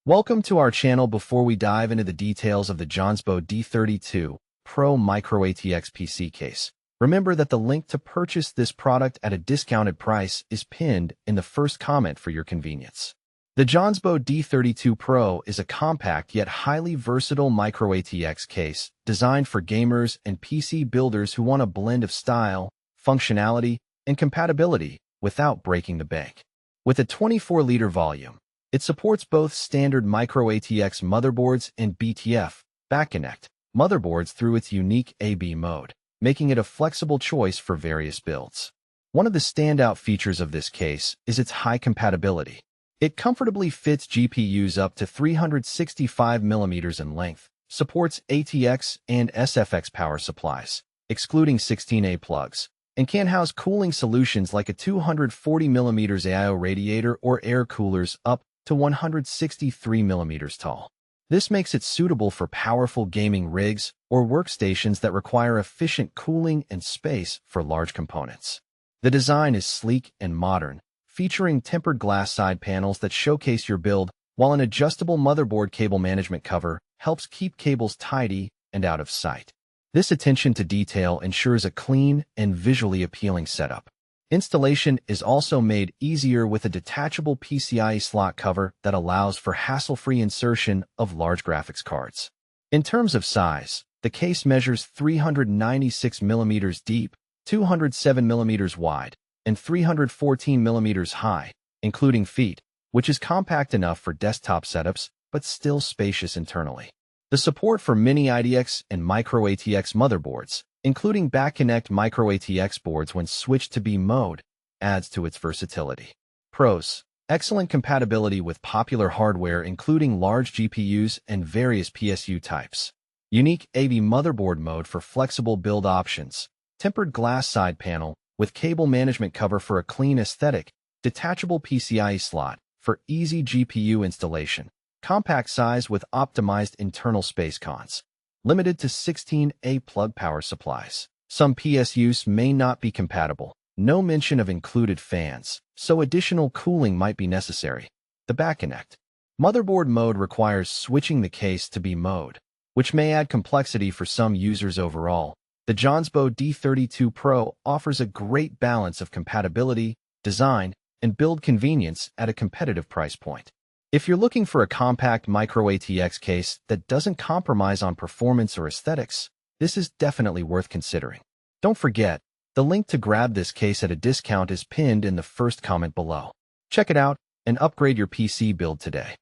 Welcome to our channel. Before we dive into the details of the JONSBO D32 Pro Micro-ATX PC case, remember that the link to purchase this product at a discounted price is pinned in the first comment for your convenience. The JONSBO D32 Pro is a compact yet highly versatile Micro-ATX case designed for gamers and PC builders who want a blend of style, functionality, and compatibility without breaking the bank. With a 24-liter volume, it supports both standard Micro-ATX motherboards and BTF back-connect motherboards through its unique AB mode, making it a flexible choice for various builds. One of the standout features of this case is its high compatibility. It comfortably fits GPUs up to 365 mm in length, supports ATX and SFX power supplies, excluding 16A plugs, and can house cooling solutions like a 240 mm AIO radiator or air coolers up to 163 mm tall. This makes it suitable for powerful gaming rigs or workstations that require efficient cooling and space for large components. The design is sleek and modern, featuring tempered glass side panels that showcase your build, while an adjustable motherboard cable management cover helps keep cables tidy and out of sight. This attention to detail ensures a clean and visually appealing setup. Installation is also made easier with a detachable PCI-E slot cover that allows for hassle-free insertion of large graphics cards. In terms of size, the case measures 396 mm deep, 207 mm wide, and 314 mm high, including feet, which is compact enough for desktop setups but still spacious internally. The support for mini IDX and Micro-ATX motherboards, including back-connect Micro-ATX boards when switched to B mode, adds to its versatility. Pros: excellent compatibility with popular hardware including large GPUs and various PSU types. Unique AB motherboard mode for flexible build options. Tempered glass side panel with cable management cover for a clean aesthetic. Detachable PCI-E slot for easy GPU installation. Compact size with optimized internal space. Cons: limited to 16A plug power supplies. Some PSUs may not be compatible. No mention of included fans, so additional cooling might be necessary. The back-connect motherboard mode requires switching the case to B mode, which may add complexity for some users. Overall, the JONSBO D32 Pro offers a great balance of compatibility, design, and build convenience at a competitive price point. If you're looking for a compact Micro-ATX case that doesn't compromise on performance or aesthetics, this is definitely worth considering. Don't forget, the link to grab this case at a discount is pinned in the first comment below. Check it out and upgrade your PC build today.